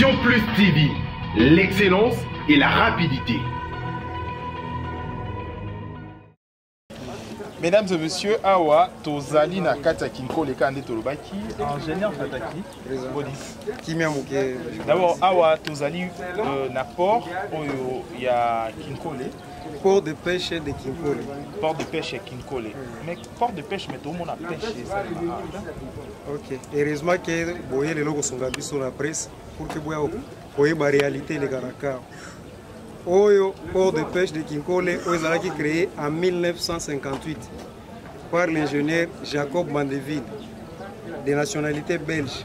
Vision Plus TV, l'excellence et la rapidité. Mesdames et messieurs, awa tozali na kati ya Kinkole kande tolobaki ingénieur Fataki Bolis. D'abord awa tozali na port oyo ya Kinkole. Port de pêche de Kinkole. Port de pêche Kinkole. Mais port de pêche mais tout le monde a pêché ça. Ok. Heureusement que boye les logos sont gabis sur la presse pour que boye la réalité les Garaka. Oyo port de pêche de Kinkole qui créé en 1958 par l'ingénieur Jacob Mandeville de nationalité belge.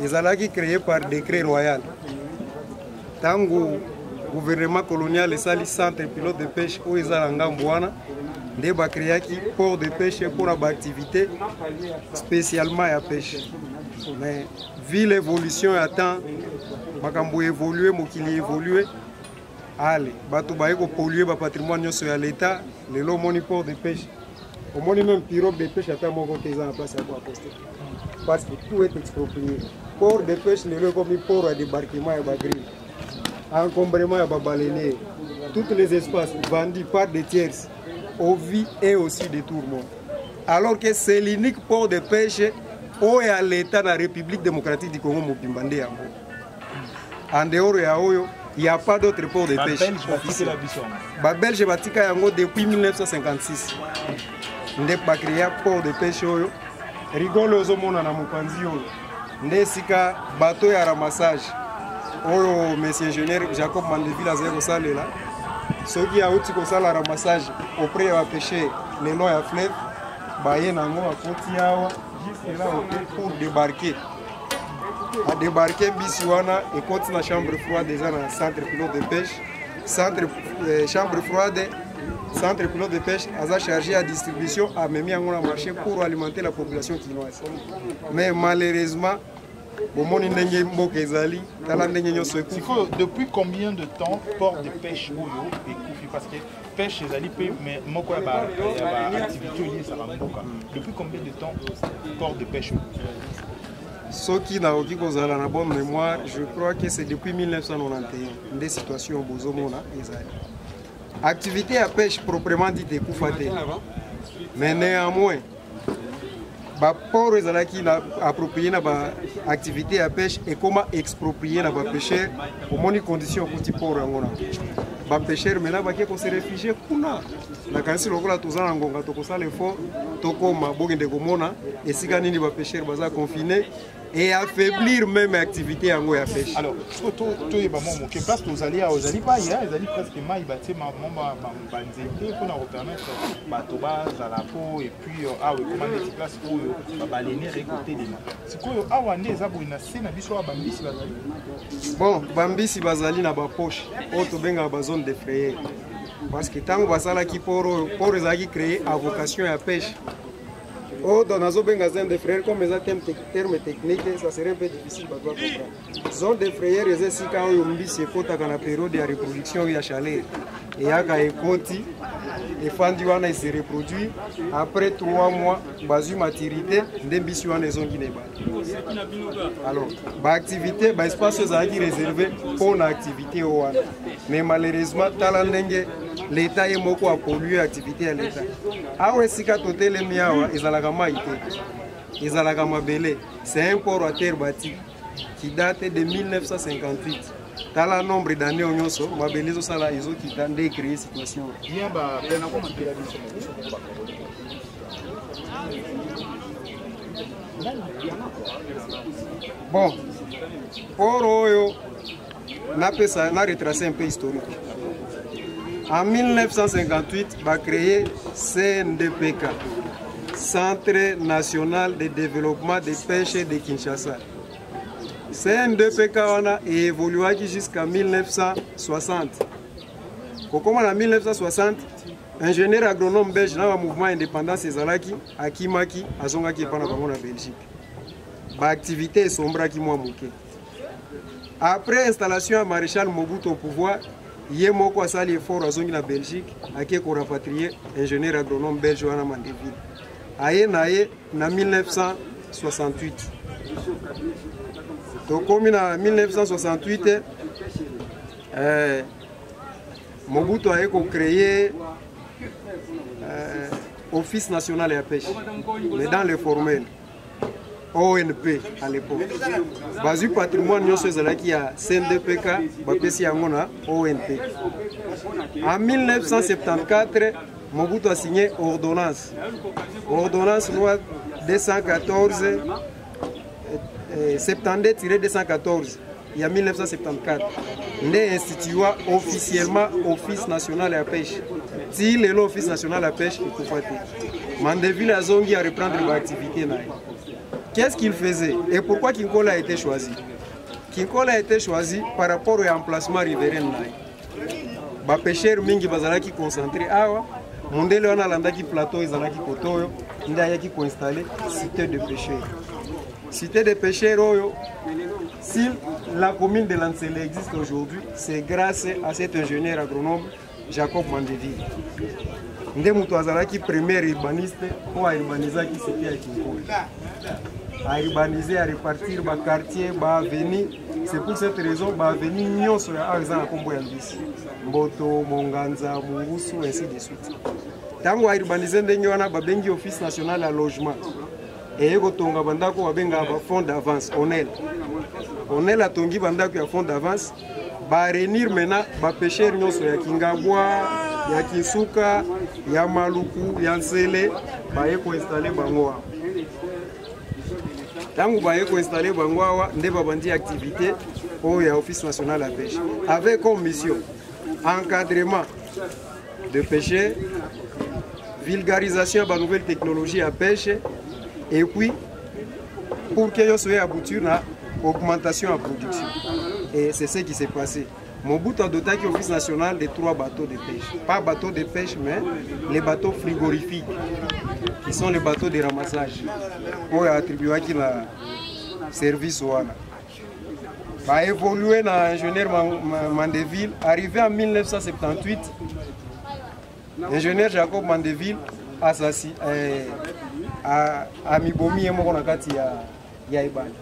Ils ont créé par décret royal. Tango gouvernement colonial et sali centre pilote de pêche où ils ont ngambouana de ba créé qui port de pêche pour la activité spécialement à pêche. Mais vu l'évolution à temps makambo évoluer mokili évoluer. Allez, bato baeko polluer ba patrimoine sur l'état, le lo moni port de pêche. Au moni même pirogue de pêche à mon côté en place à quoi poster. Parce que tout est exproprié. Port de pêche le lo comme port à débarquement et bagri. Encombrement et baleinier. Tous les espaces vendus par des tiers au vie et aussi des tourments. Alors que c'est l'unique port de pêche où est à l'état de la République démocratique du Congo Mopimbande yango. En dehors de Aoyo, il n'y a pas d'autre port de pêche. Les Belges ont depuis 1956. Nous avons créé un port de pêche. Rigole aux hommes na mupanzi. Nous avons bateau à ramassage. Monsieur ingénieur Jacob Mandeville a zéro salle là. Ceux qui ont eu le ramassage auprès de pêcher les lois à fleuve, ils ont juste là pour débarquer. A débarqué Bisiwana et continue la chambre froide déjà dans le centre pilote de pêche. Chambre froide, centre pilote de pêche a chargé à distribution à même un marché pour alimenter la population quinoise. Mais malheureusement, depuis combien de temps port de pêche Oyo est couffé? Parce que pêche mais depuis combien de temps port de pêche Oyo? Ce qui n'a aucune bonne mémoire, je crois que c'est depuis 1991, des situations où nous activité à pêche proprement dit est couffatée. Mais néanmoins, les ports qui ont approprié l'activité à pêche et comment exproprier les pêcheurs au moins les conditions pour les ports. Les pêcheurs maintenant qui se réfugier kuna la kansi lokola tozana ngonga tokosa l'effort tokoma bogende komona et si kanini ba pêcheurs baza confinés et affaiblir même l'activité en ya pêche. Alors, tout est bon, que place aux alliés pas, ils allaient presque maï bâtir ma banzété pour nous permettre batoba zalapo et puis ah oui comment des places pour baleiner récolter les mains. C'est quoi ah wande zabo ina sena biso bambisi bazali. Bon, bambisi bazali na ba poche, auto benga ba zone de frayeur. Parce que tant basala qui pour ezaki créer à vocation à pêche. Oh, dans la zone de frères, comme les termes techniques, ça serait un peu difficile de comprendre. Zone de frères, c'est quand on se fait dans la période de reproduction, il y a chaleur. Et il y a un côté, les fans du Wana se reproduisent. Après 3 mois, basu maturité, des bisous en zone qui n'est pas. Alors, l'activité, l'espace est réservé pour l'activité au Wana. Mais malheureusement, l'État est beaucoup à polluer l'activité à l'État. Awe sika tote le miawa ezalaka maïté. Ezalaka mabele. C'est un port à terre bâti qui date de 1958. Tala nombre d'années au nyonso, mabele zo sala izo qui t'a décréé situation. Bon, pour oyo na retracé un peu historique. En 1958, il a créé CNDPK, Centre National de Développement des Pêches de Kinshasa. CNDPK a évolué jusqu'en 1960. Comme en 1960, ingénieur agronome belge dans le mouvement indépendance Ezalaki, Akimaki, Azongaki et Panabamon en Belgique. L'activité est sombre qui m'a manqué. Après l'installation à Maréchal Mobutu au pouvoir, il y a un sali effort à zone la Belgique, à qui on rapatrié ingénieur agronome belge Johanna Mandeville. Aïe en 1968. tokomi na 1968 Mobutu a créé Office national de la pêche, mais dans le formel, ONP à l'époque. Basu patrimoine nyonso ezalaki ya CNDPK bapesi yango na ONP. En 1974, Mobutu a signé ordonnance loi 214 72-214 il y a 1974. Né institua officiellement Office national de la pêche. Si l'Office national de la pêche, il faut faire. Mandeville a zongi à reprendre l'activité. Qu'est-ce qu'il faisait et pourquoi Kinkola a été choisi? Kinkola a été choisi par rapport au emplacement riverain. Les pêcheurs mingi bazalaki concentré awa mondele wana landaki plateau ezalaki kotoyo nda yaki ko installer cité de pêcheurs. Cité de pêcheurs oyo, si la commune de Lansele existe aujourd'hui, c'est grâce à cet ingénieur agronome Jacob Mandeville. Nde mutu azalaki premier urbaniste pour urbaniser qui c'était à Kinkola. À urbaniser, à répartir ba quartier, ba avenue. C'est pour cette raison ba avenue nyonso ya arza kombo ya Mbisi. Mboto, Monganza, Mungusu, ainsi de suite. Tango a urbaniser ndenge wana babengi Office national à logement. Et kotonga bandako babenga ba fond d'avance, onel a tongi bandako ya fond d'avance. Ba réunir maintenant ba pêcheurs nyonso ya Kingabwa, ya Kisuka, ya Maluku, ya Nsele, ba yeko installer bango. Tango ba yeko installer bango awa nde ba bandi activité au ya Office national à pêche avec comme mission encadrement de pêcheurs, vulgarisation de la nouvelle technologie à pêche et puis pour que soit aboutir à augmentation de la production. Et c'est ce qui s'est passé. Mobutu a doté l'Office national de 3 bateaux de pêche. Pas bateaux de pêche, mais les bateaux frigorifiques, qui sont les bateaux de ramassage. Pour attribuer à le service. Il a évolué dans l'ingénieur Mandeville. Arrivé en 1978, l'ingénieur Jacob Mandeville assassiné à Mibomi et Mokonakati ya Ibani.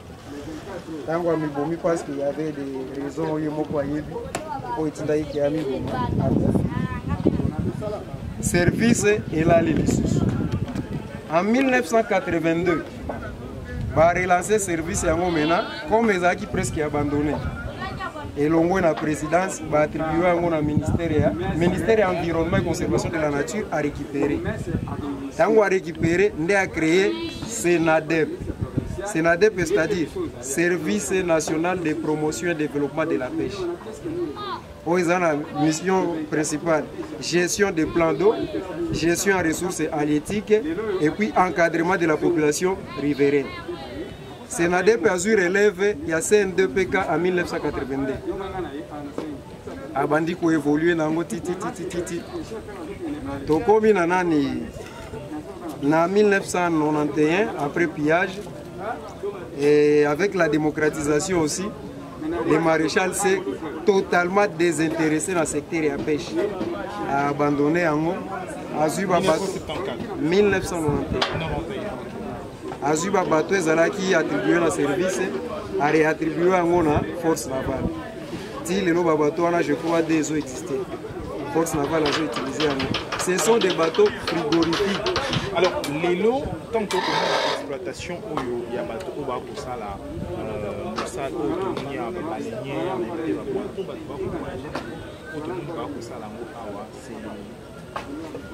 Tango a Mibomi parce qu'il y avait des raisons où il pour étudier qu'il y a Mibomi. Service et là les lissus. En 1982, il a relancé le service à Momena comme les acquis presque abandonnés. Et l'on la présidence va attribuer à un ministère de l'Environnement et Conservation de la Nature à récupérer. Tango a récupéré, on a créé SENADEP. SENADEP, c'est-à-dire Service national de promotion et développement de la pêche. Ils ont la mission principale, gestion des plans d'eau, gestion en ressources halieutiques et puis encadrement de la population riveraine. SENADEP a eu relève, il y a CNDPK en 1982. Abandi ko évolué dans le titi. Tokomi nanani en 1991, après pillage, et avec la démocratisation aussi, le maréchal s'est totalement désintéressé dans le secteur de la pêche. A abandonné en 1991. Azuba bateau ezalaki attribué na service a réattribué à la force navale. Si les bateaux je crois des eaux existaient. Force navale a utilisé. Ce sont des bateaux frigorifiques. Alors les lots, tant que l'exploitation il y a bateau au bas pour ça là,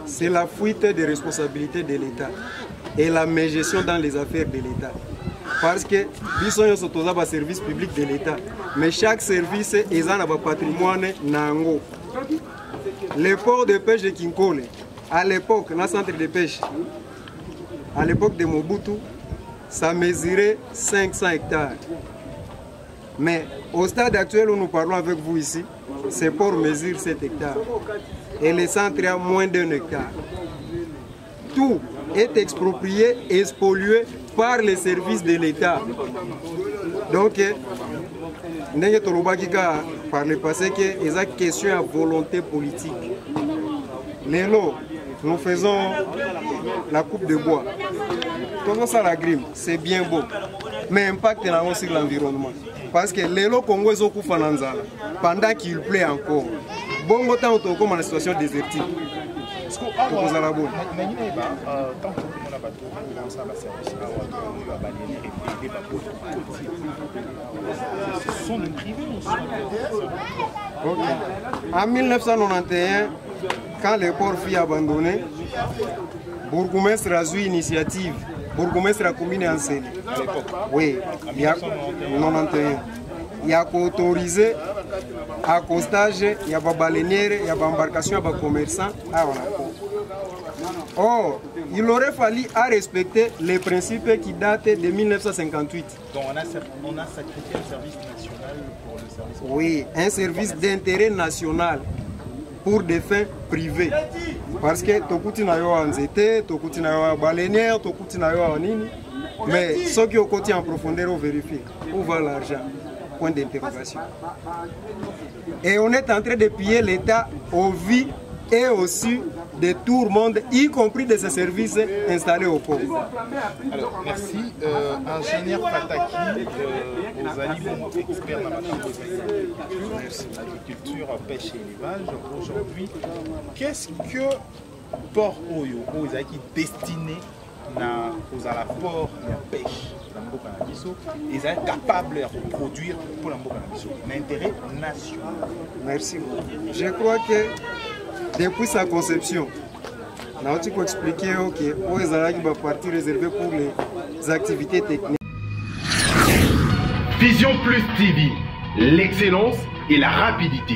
c'est la fuite des responsabilités de l'État et la mégestion dans les affaires de l'État. Parce que nous sommes un service public de l'État, mais chaque service est un patrimoine nango. Le port de pêche de Kinkole, à l'époque, dans le centre de pêche, à l'époque de Mobutu, ça mesurait 500 hectares. Mais au stade actuel où nous parlons avec vous ici, ce port mesure 7 hectares. Et le centre a moins d'1 hectare. Tout est exproprié et spolié par les services de l'État. Donc, par le passé, il y a une question de volonté politique. Les lots, nous faisons la coupe de bois. Tout ça, la grime, c'est bien beau. Mais impact sur l'environnement. parce que lelo Congo ezokufa na nzala pendant qu'il pleut encore. Bongo tant tokoma na situation désertique. Tokozala bonne. Tant que on a bateau, on ça va service là, on va balayer et privé bateau. Ce sont des privés ou en 1991, quand le port fut abandonné, bourgmestre a eu initiative. Bourgmestre a commune en Seli. à l'époque? Oui, il y a 91. Il a autorisé à costage, il y a des baleinières, il y a des embarcations, il y a des commerçants. Or, il aurait fallu respecter les principes qui datent de 1958. Donc on a sacrifié un service national pour le service. Oui, un service d'intérêt national pour des fins privées. Parce que tokuti na yo anzete, tokuti na yo baleinière, tokuti na yo nini. Mais ceux qui ont côté en profondeur ont vérifié où va l'argent. Point d'interrogation. Et on est en train de piller l'État au vu et aussi de tout le monde, y compris de ces services installés au port. Alors, merci. Ingénieur Pataki, aux aliments experts dans l'agriculture, pêche et élevage. Aujourd'hui, qu'est-ce que Port Oyo, qui est destiné aux à la port et à la pêche ils sont capables de produire pour l'intérêt national? Merci. Je crois que depuis sa conception, on a expliqué que les Alaki va partir réservé pour les activités techniques. Vision Plus TV, l'excellence et la rapidité.